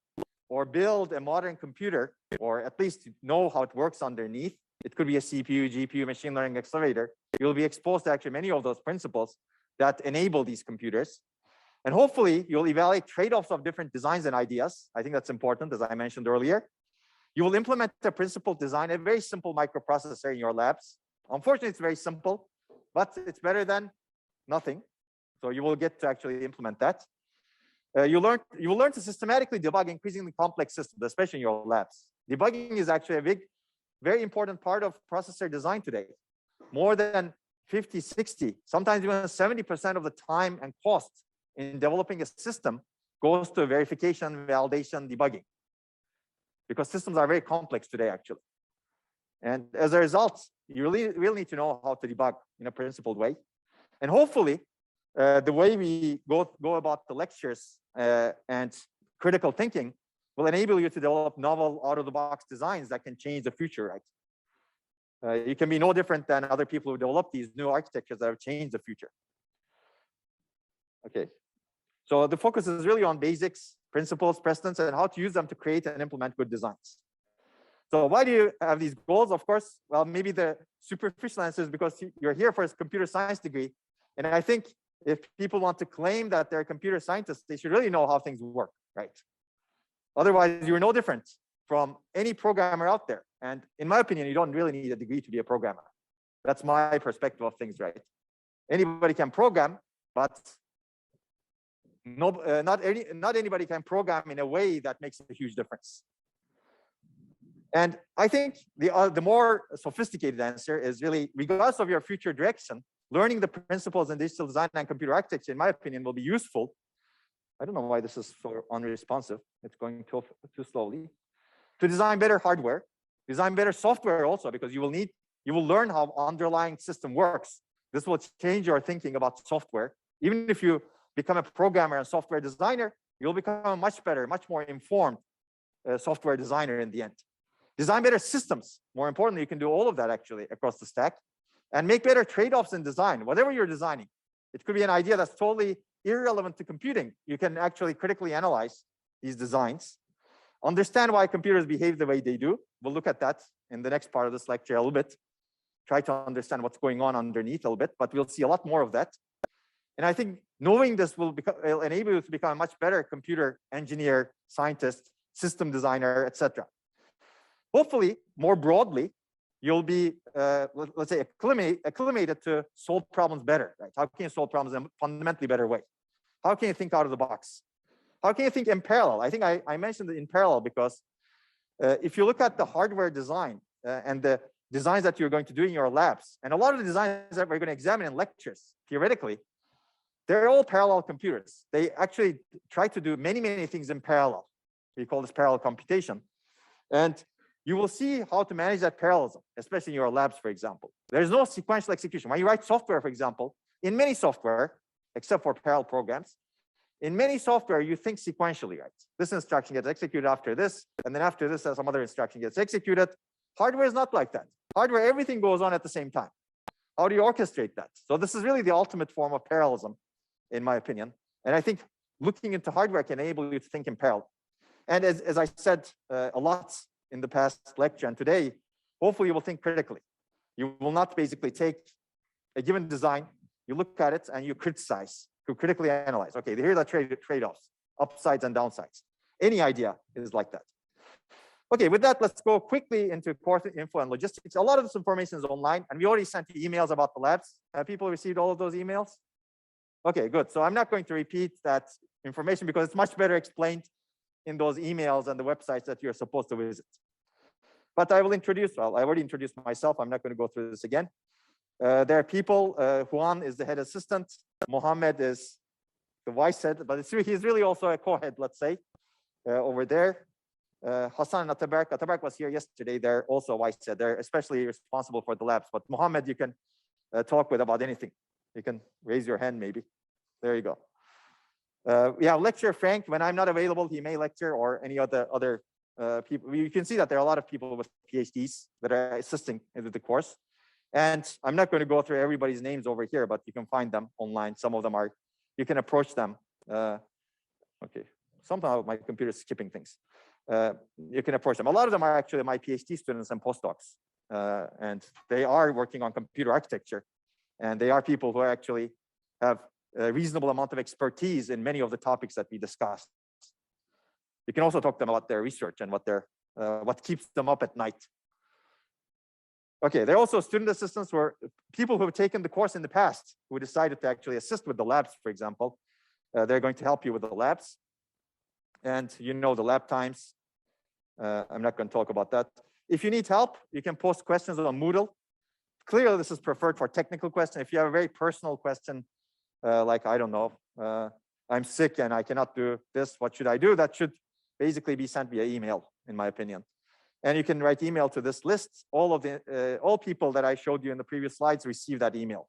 or build a modern computer, or at least know how it works underneath. It could be a CPU, GPU, machine learning accelerator. You'll be exposed to actually many of those principles that enable these computers. And hopefully you'll evaluate trade-offs of different designs and ideas. I think that's important, as I mentioned earlier. You will implement a principled design, a very simple microprocessor in your labs. Unfortunately, it's very simple, but it's better than nothing. So you will get to actually implement that. You will learn to systematically debug increasingly complex systems, especially in your labs. Debugging is actually a very important part of processor design today. More than 50, 60, sometimes even 70% of the time and cost in developing a system goes to verification, validation, debugging. Because systems are very complex today, actually. And as a result, you really need to know how to debug in a principled way. And hopefully, the way we go about the lectures and critical thinking will enable you to develop novel out-of-the-box designs that can change the future, right? You can be no different than other people who develop these new architectures that have changed the future. Okay, so the focus is really on basics, principles, precedents, and how to use them to create and implement good designs. So why do you have these goals? Of course, well, maybe the superficial answer is because you're here for a computer science degree. And I think if people want to claim that they're computer scientists, they should really know how things work, right? Otherwise, you're no different from any programmer out there. And in my opinion, you don't really need a degree to be a programmer. That's my perspective of things, right? Anybody can program, but not anybody can program in a way that makes a huge difference. And I think the more sophisticated answer is really, regardless of your future direction, learning the principles in digital design and computer architecture, in my opinion, will be useful. I don't know why this is so unresponsive. It's going too slowly. To design better hardware, design better software also, because you will learn how underlying system works. This will change your thinking about software. Even if you become a programmer and software designer, you'll become a much better, much more informed software designer in the end. Design better systems. More importantly, you can do all of that actually across the stack. And make better trade-offs in design, whatever you're designing. It could be an idea that's totally irrelevant to computing. You can actually critically analyze these designs, understand why computers behave the way they do. We'll look at that in the next part of this lecture a little bit. Try to understand what's going on underneath a little bit, but we'll see a lot more of that. And I think knowing this will enable you to become a much better computer engineer, scientist, system designer, etc. Hopefully, more broadly, you'll be, let's say, acclimated to solve problems better, right? How can you solve problems in a fundamentally better way? How can you think out of the box? How can you think in parallel? I think I mentioned it in parallel because if you look at the hardware design and the designs that you're going to do in your labs, and a lot of the designs that we're going to examine in lectures, theoretically, they're all parallel computers. They actually try to do many, many things in parallel. We call this parallel computation. And you will see how to manage that parallelism, especially in your labs, for example. There's no sequential execution. When you write software, for example, in many software, except for parallel programs, in many software, you think sequentially, right? This instruction gets executed after this, and then after this, some other instruction gets executed. Hardware is not like that. Hardware, everything goes on at the same time. How do you orchestrate that? So this is really the ultimate form of parallelism, in my opinion. And I think looking into hardware can enable you to think in parallel. And as I said a lot in the past lecture and today, hopefully you will think critically. You will not basically take a given design, you look at it and you criticize, you critically analyze. Okay, here are the trade-offs, upsides and downsides. Any idea is like that. Okay, with that, let's go quickly into core info and logistics. A lot of this information is online, and we already sent you emails about the labs. Have people received all of those emails? Okay, good. So I'm not going to repeat that information because it's much better explained in those emails and the websites that you're supposed to visit. But I will introduce, well, I already introduced myself. I'm not going to go through this again. There are people, Juan is the head assistant. Mohammed is the vice head, but he's really also a co-head, let's say, over there. Hassan and Ataberk was here yesterday. They're also vice head. They're especially responsible for the labs. But Mohammed, you can talk with about anything. You can raise your hand, maybe. There you go. We have lecturer Frank. When I'm not available, he may lecture, or any other people. You can see that there are a lot of people with PhDs that are assisting in the course. And I'm not going to go through everybody's names over here, but you can find them online. Some of them are, you can approach them. Okay, somehow my computer is skipping things. You can approach them. A lot of them are actually my PhD students and postdocs. And they are working on computer architecture. And they are people who actually have a reasonable amount of expertise in many of the topics that we discussed. You can also talk to them about their research and what keeps them up at night. Okay, there are also student assistants who are people who have taken the course in the past who decided to actually assist with the labs, for example. They're going to help you with the labs. And you know the lab times. I'm not going to talk about that. If you need help, you can post questions on Moodle. Clearly, this is preferred for technical questions. If you have a very personal question, like, I don't know, I'm sick and I cannot do this, what should I do? That should basically be sent via email, in my opinion. And you can write email to this list. All people that I showed you in the previous slides receive that email.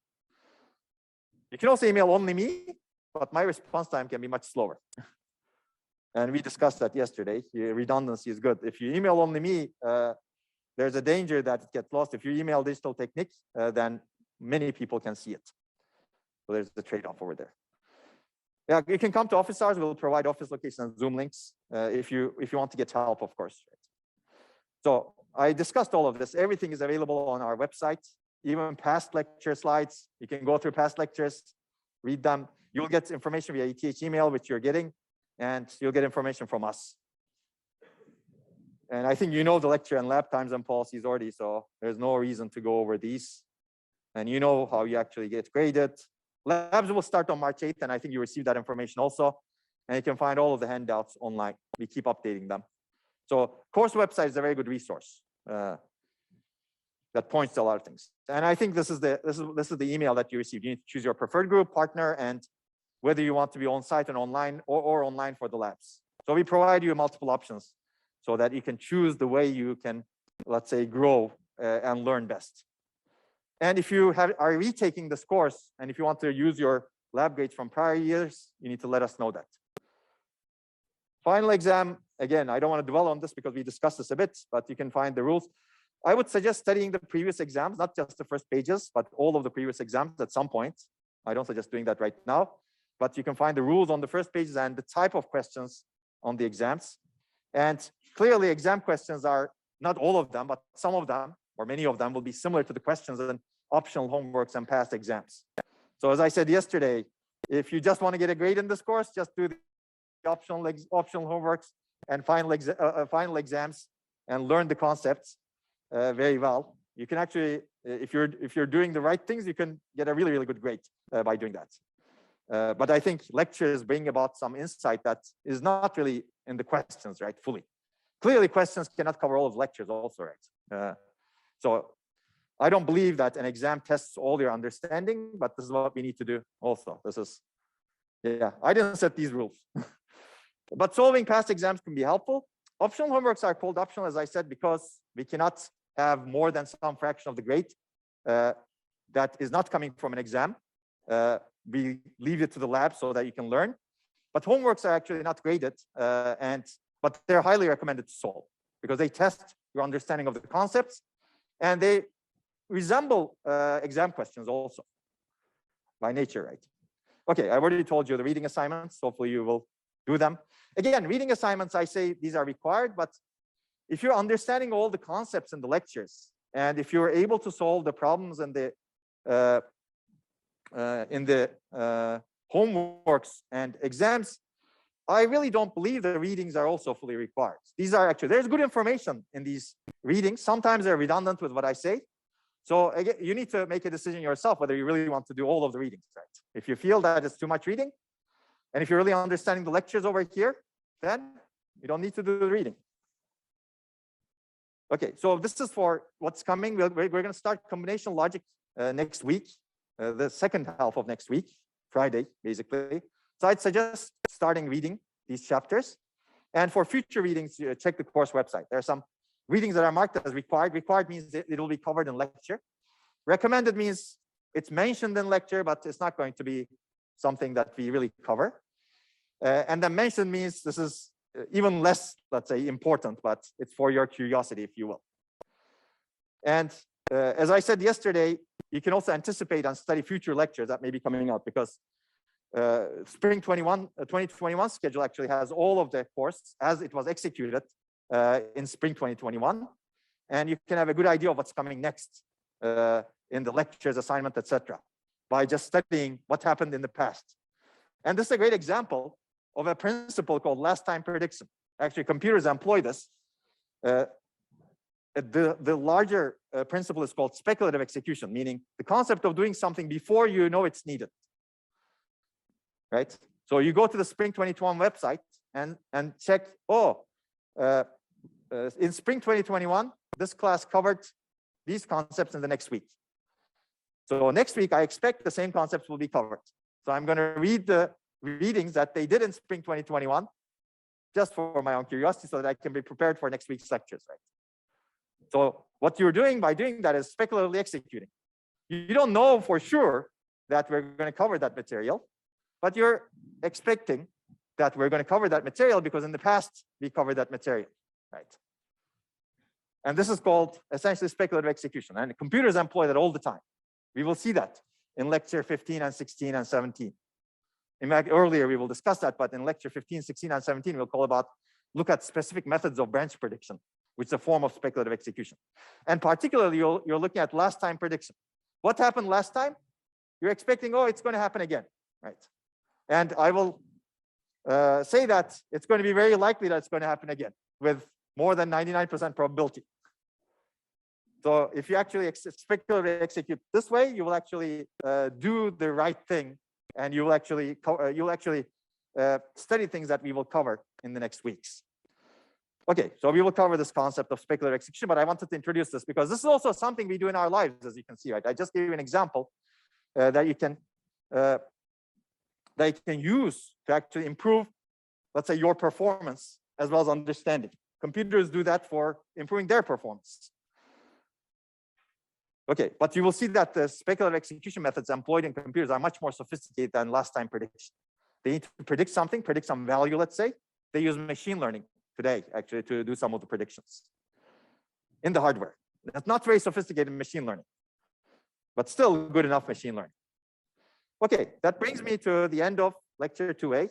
You can also email only me, but my response time can be much slower. And we discussed that yesterday. Redundancy is good. If you email only me, there's a danger that it gets lost. If you email Digital Technique, then many people can see it. So there's the trade-off over there. Yeah, you can come to office hours. We'll provide office location and Zoom links if you want to get help, of course. So I discussed all of this. Everything is available on our website, even past lecture slides. You can go through past lectures, read them. You'll get information via ETH email, which you're getting, and you'll get information from us. And I think you know the lecture and lab times and policies already, so there's no reason to go over these. And you know how you actually get graded. Labs will start on March 8th, and I think you received that information also. And you can find all of the handouts online. We keep updating them. So course website is a very good resource that points to a lot of things. And I think this is the email that you received. You need to choose your preferred group partner and whether you want to be on site and online or online for the labs. So we provide you multiple options so that you can choose the way you can, let's say, grow and learn best. And if you are retaking this course and if you want to use your lab grades from prior years, you need to let us know that. Final exam, again, I don't want to dwell on this because we discussed this a bit, but you can find the rules. I would suggest studying the previous exams, not just the first pages, but all of the previous exams at some point. I don't suggest doing that right now, but you can find the rules on the first pages and the type of questions on the exams. And clearly exam questions are not all of them, but some of them or many of them will be similar to the questions in optional homeworks and past exams. So as I said yesterday, if you just want to get a grade in this course, just do the optional homeworks and final exams and learn the concepts very well. You can actually, if you're doing the right things, you can get a really, really good grade by doing that. But I think lectures bring about some insight that is not really in the questions, right, fully. Clearly, questions cannot cover all of lectures also, right? So I don't believe that an exam tests all your understanding, but this is what we need to do also. This is, yeah, I didn't set these rules. But solving past exams can be helpful. Optional homeworks are called optional, as I said, because we cannot have more than some fraction of the grade that is not coming from an exam. We leave it to the lab so that you can learn. But homeworks are actually not graded, but they're highly recommended to solve because they test your understanding of the concepts and they resemble exam questions also by nature, right? Okay, I've already told you the reading assignments. Hopefully you will do them. Again, reading assignments, I say these are required, but if you're understanding all the concepts in the lectures, and if you're able to solve the problems in the homeworks and exams, I really don't believe the readings are also fully required. These are actually, there's good information in these readings. Sometimes they're redundant with what I say. So again, you need to make a decision yourself whether you really want to do all of the readings, right? If you feel that it's too much reading, and if you're really understanding the lectures over here, then you don't need to do the reading. Okay, so this is for what's coming. We're going to start combinational logic next week, the second half of next week, Friday, basically. So I'd suggest starting reading these chapters. And for future readings, check the course website. There are some readings that are marked as required. Required means it will be covered in lecture. Recommended means it's mentioned in lecture, but it's not going to be something that we really cover. And then mentioned means this is even less, let's say, important, but it's for your curiosity, if you will. And as I said yesterday, you can also anticipate and study future lectures that may be coming up because Spring 2021 schedule actually has all of the course as it was executed in Spring 2021. And you can have a good idea of what's coming next in the lectures, assignment, etc., by just studying what happened in the past. And this is a great example of a principle called last time prediction. Actually, computers employ this. The larger principle is called speculative execution, meaning the concept of doing something before you know it's needed. Right? So you go to the Spring 2021 website and check, in Spring 2021, this class covered these concepts in the next week. So next week, I expect the same concepts will be covered. So I'm going to read the readings that they did in Spring 2021, just for my own curiosity, so that I can be prepared for next week's lectures, right? So what you're doing by doing that is speculatively executing. You don't know for sure that we're going to cover that material, but you're expecting that we're going to cover that material because in the past we covered that material, right? And this is called essentially speculative execution, and computers employ that all the time. We will see that in lecture 15 and 16 and 17. In fact, earlier we will discuss that, but in lecture 15, 16, and 17, we'll look at specific methods of branch prediction, which is a form of speculative execution. And particularly, you're looking at last time prediction. What happened last time? You're expecting, it's going to happen again, right? And I will say that it's going to be very likely that it's going to happen again with more than 99% probability. So if you actually speculatively execute this way, you will actually do the right thing, and you will actually study things that we will cover in the next weeks. Okay, so we will cover this concept of speculative execution, but I wanted to introduce this because this is also something we do in our lives, as you can see, right? I just gave you an example that you can use to actually improve, let's say, your performance as well as understanding. Computers do that for improving their performance. Okay, but you will see that the speculative execution methods employed in computers are much more sophisticated than last time prediction. They need to predict something, predict some value, let's say. They use machine learning today, actually, to do some of the predictions in the hardware. It's not very sophisticated machine learning, but still good enough machine learning. Okay, that brings me to the end of lecture 2A.